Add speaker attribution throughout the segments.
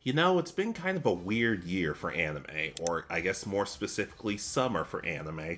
Speaker 1: You know, it's been kind of a weird year for anime, or I guess more specifically, summer for anime.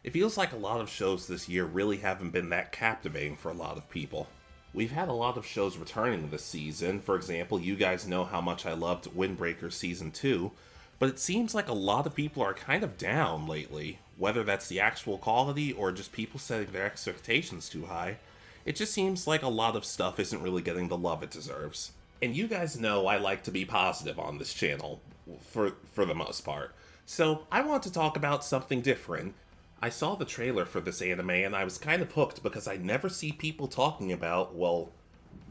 Speaker 1: It feels like a lot of shows this year really haven't been that captivating for a lot of people. We've had a lot of shows returning this season. For example, you guys know how much I loved Windbreaker Season 2, but it seems like a lot of people are kind of down lately. Whether that's the actual quality or just people setting their expectations too high, it just seems like a lot of stuff isn't really getting the love it deserves. And you guys know I like to be positive on this channel, for the most part. So I want to talk about something different. I saw the trailer for this anime and I was kind of hooked because I never see people talking about, well,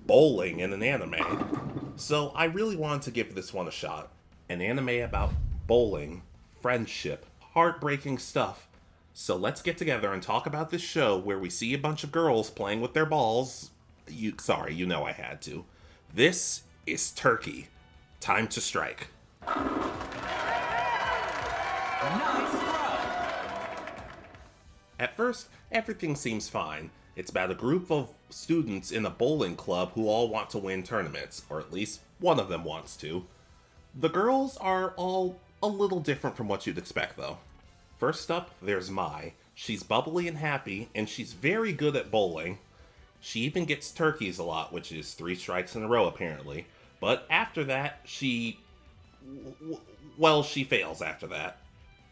Speaker 1: bowling in an anime. So I really wanted to give this one a shot. An anime about bowling, friendship, heartbreaking stuff. So let's get together and talk about this show where we see a bunch of girls playing with their balls. Sorry, you know I had to. This is Turkey. Time to strike.
Speaker 2: Nice throw!
Speaker 1: At first, everything seems fine. It's about a group of students in a bowling club who all want to win tournaments, or at least one of them wants to. The girls are all a little different from what you'd expect, though. First up, there's Mai. She's bubbly and happy, and she's very good at bowling. She even gets turkeys a lot, which is 3 strikes in a row, apparently. But after that, she fails after that.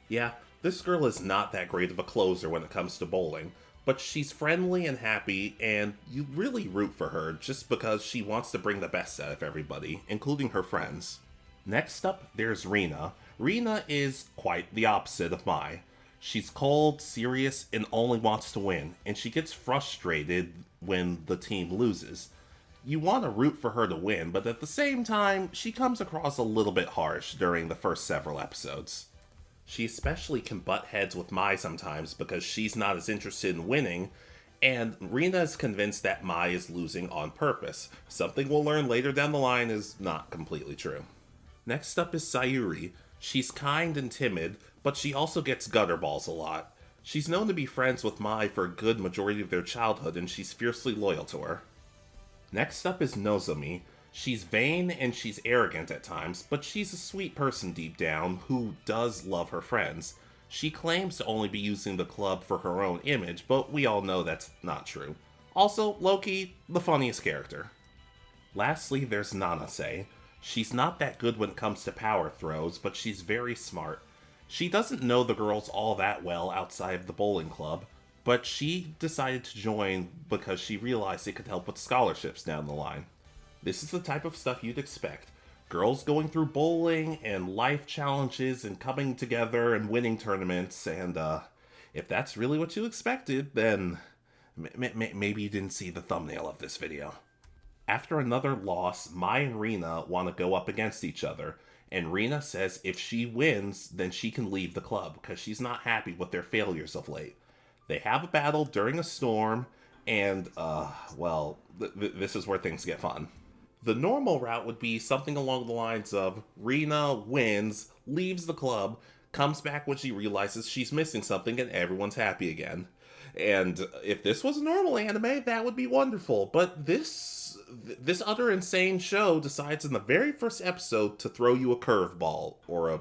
Speaker 1: Yeah, this girl is not that great of a closer when it comes to bowling, but she's friendly and happy, and you really root for her just because she wants to bring the best out of everybody, including her friends. Next up, there's Rina. Rina is quite the opposite of Mai. She's cold, serious, and only wants to win, and she gets frustrated when the team loses. You want to root for her to win, but at the same time, she comes across a little bit harsh during the first several episodes. She especially can butt heads with Mai sometimes because she's not as interested in winning, and Rina is convinced that Mai is losing on purpose. Something we'll learn later down the line is not completely true. Next up is Sayuri. She's kind and timid, but she also gets gutter balls a lot. She's known to be friends with Mai for a good majority of their childhood, and she's fiercely loyal to her. Next up is Nozomi. She's vain and she's arrogant at times, but she's a sweet person deep down who does love her friends. She claims to only be using the club for her own image, but we all know that's not true. Also, Loki, the funniest character. Lastly, there's Nanase. She's not that good when it comes to power throws, but she's very smart. She doesn't know the girls all that well outside of the bowling club, but she decided to join because she realized it could help with scholarships down the line. This is the type of stuff you'd expect. Girls going through bowling and life challenges and coming together and winning tournaments, and if that's really what you expected, then maybe you didn't see the thumbnail of this video. After another loss, Mai and Rina want to go up against each other, and Rina says if she wins, then she can leave the club because she's not happy with their failures of late. They have a battle during a storm, and, this is where things get fun. The normal route would be something along the lines of Rina wins, leaves the club, comes back when she realizes she's missing something, and everyone's happy again. And if this was a normal anime, that would be wonderful, but this utter insane show decides in the very first episode to throw you a curveball, or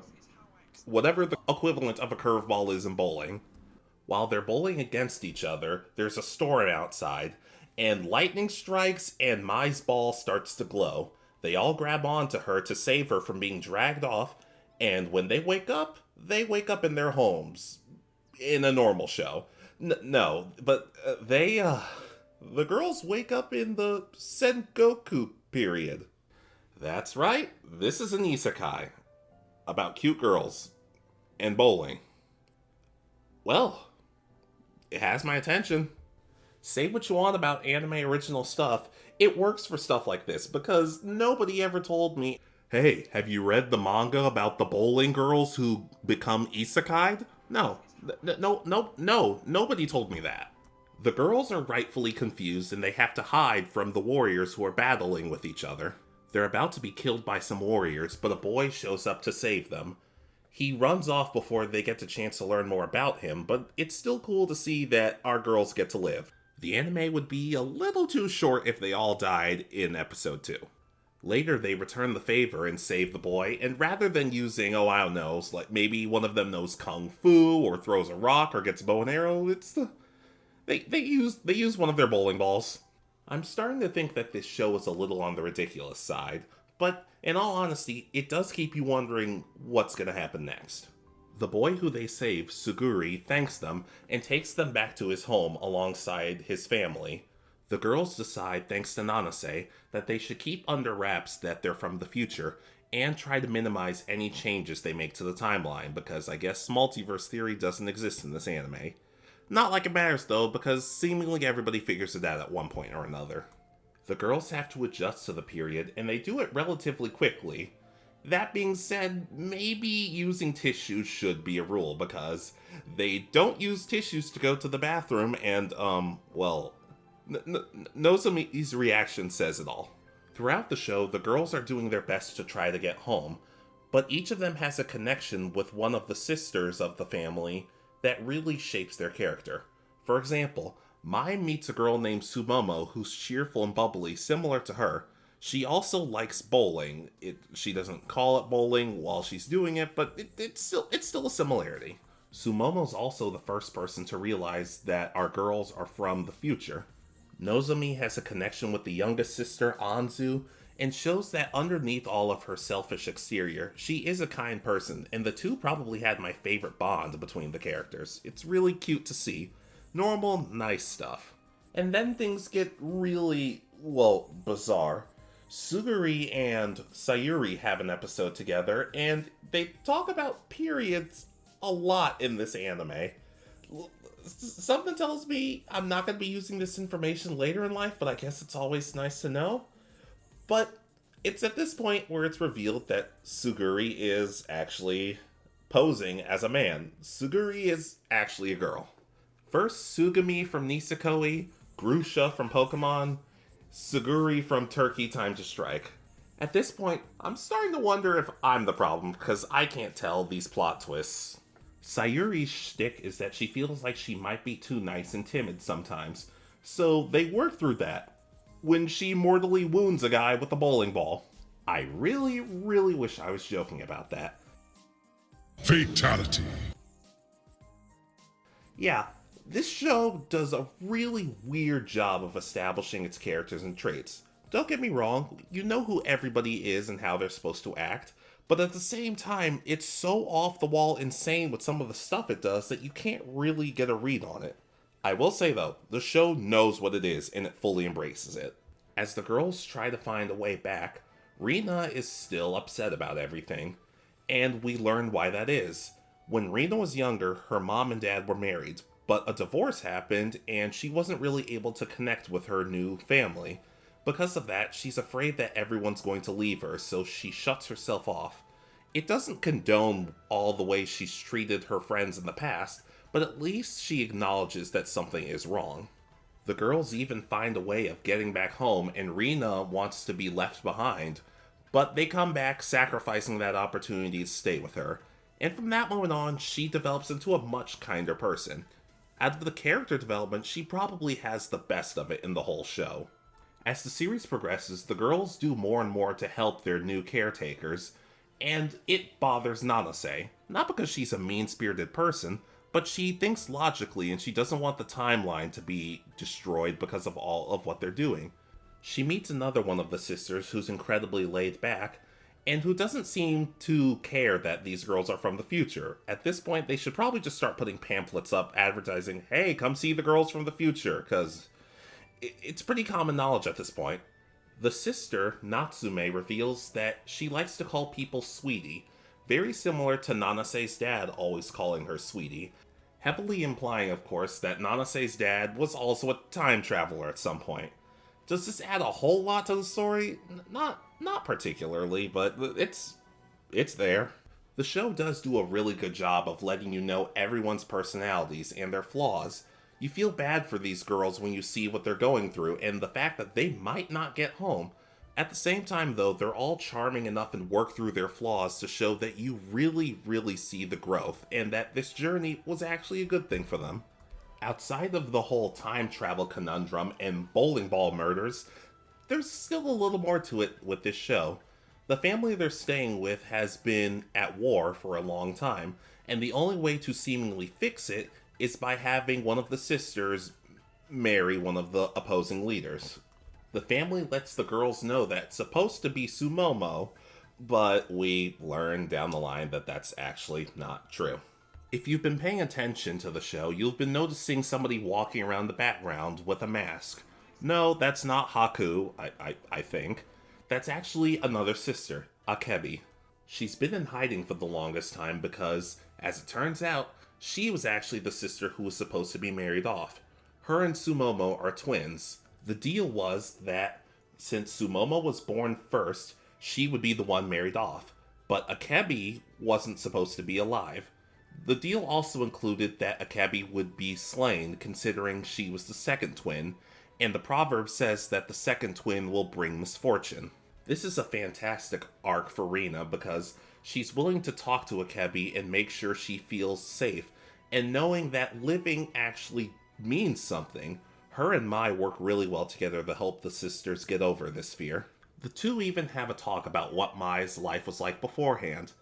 Speaker 1: whatever the equivalent of a curveball is in bowling. While they're bowling against each other, there's a storm outside, and lightning strikes and Mai's ball starts to glow. They all grab onto her to save her from being dragged off, and when they wake up in their homes. In a normal show. No, but the girls wake up in the Sengoku period. That's right, this is an isekai. About cute girls. And bowling. Well, it has my attention. Say what you want about anime original stuff, it works for stuff like this, because nobody ever told me, hey, have you read the manga about the bowling girls who become isekai'd? No, nobody told me that. The girls are rightfully confused and they have to hide from the warriors who are battling with each other. They're about to be killed by some warriors, but a boy shows up to save them. He runs off before they get the chance to learn more about him, but it's still cool to see that our girls get to live. The anime would be a little too short if they all died in episode 2. Later, they return the favor and save the boy, and rather than using, oh, I don't know, like maybe one of them knows kung fu or throws a rock or gets a bow and arrow, they use one of their bowling balls. I'm starting to think that this show is a little on the ridiculous side, but in all honesty, it does keep you wondering what's going to happen next. The boy who they save, Suguri, thanks them and takes them back to his home alongside his family. The girls decide, thanks to Nanase, that they should keep under wraps that they're from the future and try to minimize any changes they make to the timeline because I guess multiverse theory doesn't exist in this anime. Not like it matters though, because seemingly everybody figures it out at one point or another. The girls have to adjust to the period, and they do it relatively quickly. That being said, maybe using tissues should be a rule, because they don't use tissues to go to the bathroom, and, Nozomi's reaction says it all. Throughout the show, the girls are doing their best to try to get home, but each of them has a connection with one of the sisters of the family that really shapes their character. For example, Mai meets a girl named Sumomo who's cheerful and bubbly, similar to her. She also likes bowling. She doesn't call it bowling while she's doing it, but it's still a similarity. Sumomo's also the first person to realize that our girls are from the future. Nozomi has a connection with the youngest sister, Anzu, and shows that underneath all of her selfish exterior, she is a kind person, and the two probably had my favorite bond between the characters. It's really cute to see. Normal, nice stuff. And then things get really, bizarre. Suguri and Sayuri have an episode together, and they talk about periods a lot in this anime. Something tells me I'm not going to be using this information later in life, but I guess it's always nice to know. But it's at this point where it's revealed that Suguri is actually posing as a man. Suguri is actually a girl. First, Sugami from Nisekoi, Grusha from Pokemon, Suguri from Turkey Time to Strike. At this point, I'm starting to wonder if I'm the problem, because I can't tell these plot twists. Sayuri's shtick is that she feels like she might be too nice and timid sometimes, so they work through that when she mortally wounds a guy with a bowling ball. I really, really wish I was joking about that.
Speaker 3: Fatality.
Speaker 1: Yeah, this show does a really weird job of establishing its characters and traits. Don't get me wrong, you know who everybody is and how they're supposed to act, but at the same time, it's so off-the-wall insane with some of the stuff it does that you can't really get a read on it. I will say though, the show knows what it is and it fully embraces it. As the girls try to find a way back, Rina is still upset about everything, and we learn why that is. When Rina was younger, her mom and dad were married, but a divorce happened and she wasn't really able to connect with her new family. Because of that, she's afraid that everyone's going to leave her, so she shuts herself off. It doesn't condone all the ways she's treated her friends in the past, but at least she acknowledges that something is wrong. The girls even find a way of getting back home, and Rina wants to be left behind, but they come back sacrificing that opportunity to stay with her. And from that moment on, she develops into a much kinder person. Out of the character development, she probably has the best of it in the whole show. As the series progresses, the girls do more and more to help their new caretakers, and it bothers Nanase. Not because she's a mean-spirited person, but she thinks logically and she doesn't want the timeline to be destroyed because of all of what they're doing. She meets another one of the sisters who's incredibly laid back, and who doesn't seem to care that these girls are from the future. At this point, they should probably just start putting pamphlets up advertising, hey, come see the girls from the future, because it's pretty common knowledge at this point. The sister, Natsume, reveals that she likes to call people sweetie, very similar to Nanase's dad always calling her sweetie, heavily implying, of course, that Nanase's dad was also a time traveler at some point. Does this add a whole lot to the story? Not particularly, but it's there. The show does do a really good job of letting you know everyone's personalities and their flaws. You feel bad for these girls when you see what they're going through and the fact that they might not get home. At the same time, though, they're all charming enough and work through their flaws to show that you really, really see the growth and that this journey was actually a good thing for them. Outside of the whole time travel conundrum and bowling ball murders, there's still a little more to it with this show. The family they're staying with has been at war for a long time, and the only way to seemingly fix it is by having one of the sisters marry one of the opposing leaders. The family lets the girls know that it's supposed to be Sumomo, but we learn down the line that that's actually not true. If you've been paying attention to the show, you've been noticing somebody walking around the background with a mask. No, that's not Haku, I think. That's actually another sister, Akebi. She's been in hiding for the longest time because, as it turns out, she was actually the sister who was supposed to be married off. Her and Sumomo are twins. The deal was that since Sumomo was born first, she would be the one married off. But Akebi wasn't supposed to be alive. The deal also included that Akebi would be slain, considering she was the second twin, and the proverb says that the second twin will bring misfortune. This is a fantastic arc for Rina because she's willing to talk to Akebi and make sure she feels safe, and knowing that living actually means something, her and Mai work really well together to help the sisters get over this fear. The two even have a talk about what Mai's life was like beforehand.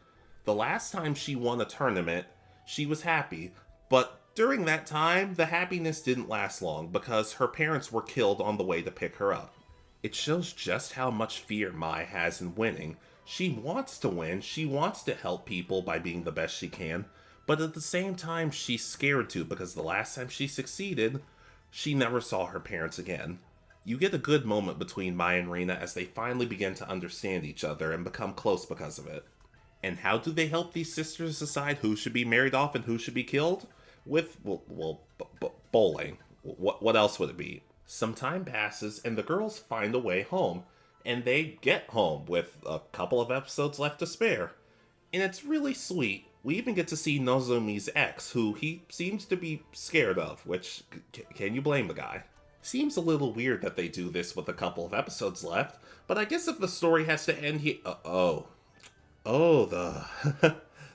Speaker 1: The last time she won a tournament, she was happy, but during that time, the happiness didn't last long because her parents were killed on the way to pick her up. It shows just how much fear Mai has in winning. She wants to win, she wants to help people by being the best she can, but at the same time she's scared to because the last time she succeeded, she never saw her parents again. You get a good moment between Mai and Rina as they finally begin to understand each other and become close because of it. And how do they help these sisters decide who should be married off and who should be killed? With, bowling. What else would it be? Some time passes and the girls find a way home, and they get home with a couple of episodes left to spare. And it's really sweet. We even get to see Nozomi's ex, who he seems to be scared of, which, can you blame the guy? Seems a little weird that they do this with a couple of episodes left, but I guess if the story has to end here...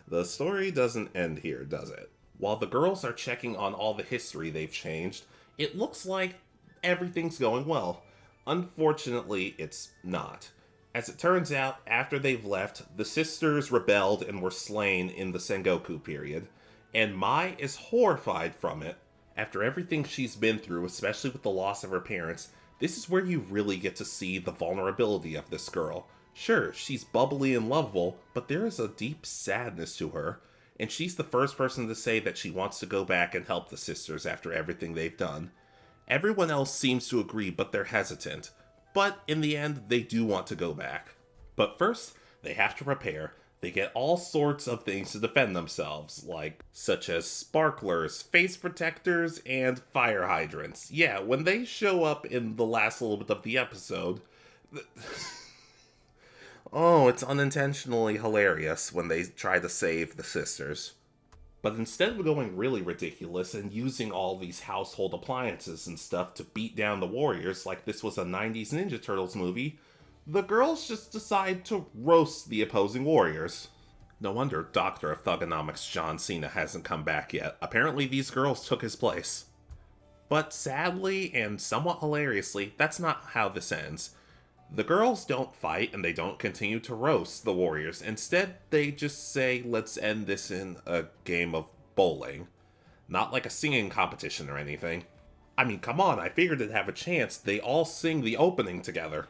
Speaker 1: the story doesn't end here, does it? While the girls are checking on all the history they've changed, it looks like everything's going well. Unfortunately, it's not. As it turns out, after they've left, the sisters rebelled and were slain in the Sengoku period, and Mai is horrified from it. After everything she's been through, especially with the loss of her parents, this is where you really get to see the vulnerability of this girl. Sure, she's bubbly and lovable, but there is a deep sadness to her, and she's the first person to say that she wants to go back and help the sisters after everything they've done. Everyone else seems to agree, but they're hesitant. But in the end, they do want to go back. But first, they have to prepare. They get all sorts of things to defend themselves, such as sparklers, face protectors, and fire hydrants. Yeah, when they show up in the last little bit of the episode... Oh, it's unintentionally hilarious when they try to save the sisters. But instead of going really ridiculous and using all these household appliances and stuff to beat down the warriors like this was a 90s Ninja Turtles movie, the girls just decide to roast the opposing warriors. No wonder Doctor of Thugonomics John Cena hasn't come back yet. Apparently these girls took his place. But sadly and somewhat hilariously, that's not how this ends. The girls don't fight and they don't continue to roast the warriors. Instead, they just say, let's end this in a game of bowling. Not like a singing competition or anything. I mean, come on, I figured it'd have a chance. They all sing the opening together.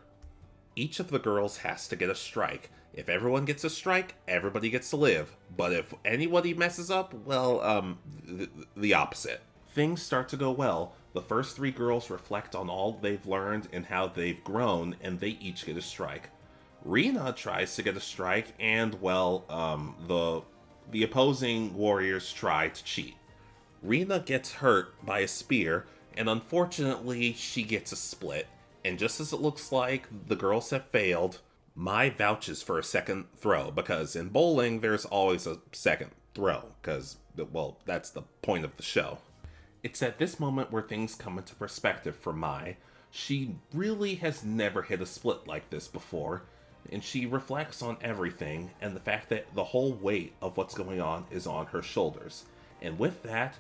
Speaker 1: Each of the girls has to get a strike. If everyone gets a strike, everybody gets to live. But if anybody messes up, well, the opposite. Things start to go well. The first three girls reflect on all they've learned and how they've grown, and they each get a strike. Rina tries to get a strike, and, well, the opposing warriors try to cheat. Rina gets hurt by a spear, and unfortunately, she gets a split. And just as it looks like the girls have failed, Mai vouches for a second throw, because in bowling, there's always a second throw, because, well, that's the point of the show. It's at this moment where things come into perspective for Mai. She really has never hit a split like this before, and she reflects on everything and the fact that the whole weight of what's going on is on her shoulders. And with that,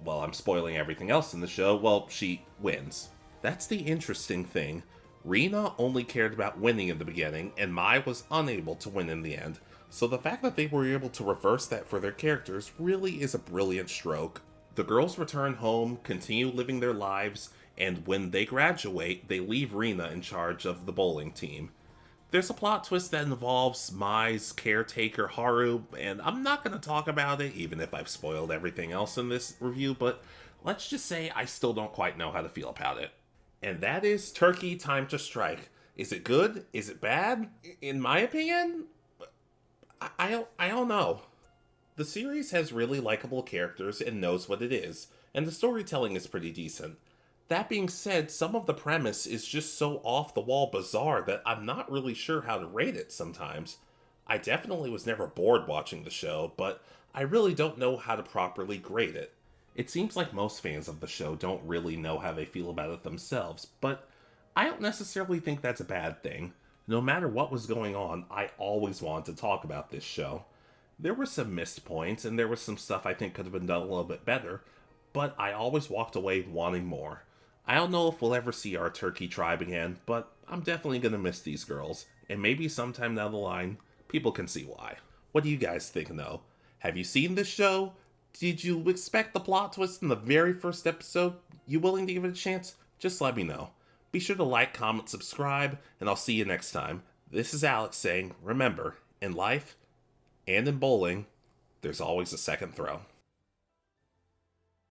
Speaker 1: I'm spoiling everything else in the show, she wins. That's the interesting thing. Rena only cared about winning in the beginning, and Mai was unable to win in the end, so the fact that they were able to reverse that for their characters really is a brilliant stroke. The girls return home, continue living their lives, and when they graduate, they leave Rena in charge of the bowling team. There's a plot twist that involves Mai's caretaker Haru, and I'm not going to talk about it, even if I've spoiled everything else in this review, but let's just say I still don't quite know how to feel about it. And that is Turkey Time to Strike. Is it good? Is it bad? In my opinion, I don't know. The series has really likable characters and knows what it is, and the storytelling is pretty decent. That being said, some of the premise is just so off-the-wall bizarre that I'm not really sure how to rate it sometimes. I definitely was never bored watching the show, but I really don't know how to properly grade it. It seems like most fans of the show don't really know how they feel about it themselves, but I don't necessarily think that's a bad thing. No matter what was going on, I always wanted to talk about this show. There were some missed points, and there was some stuff I think could have been done a little bit better, but I always walked away wanting more. I don't know if we'll ever see our Turkey tribe again, but I'm definitely going to miss these girls, and maybe sometime down the line, people can see why. What do you guys think, though? Have you seen this show? Did you expect the plot twist in the very first episode? You willing to give it a chance? Just let me know. Be sure to like, comment, subscribe, and I'll see you next time. This is Alex saying, remember, in life and in bowling, there's always a second throw.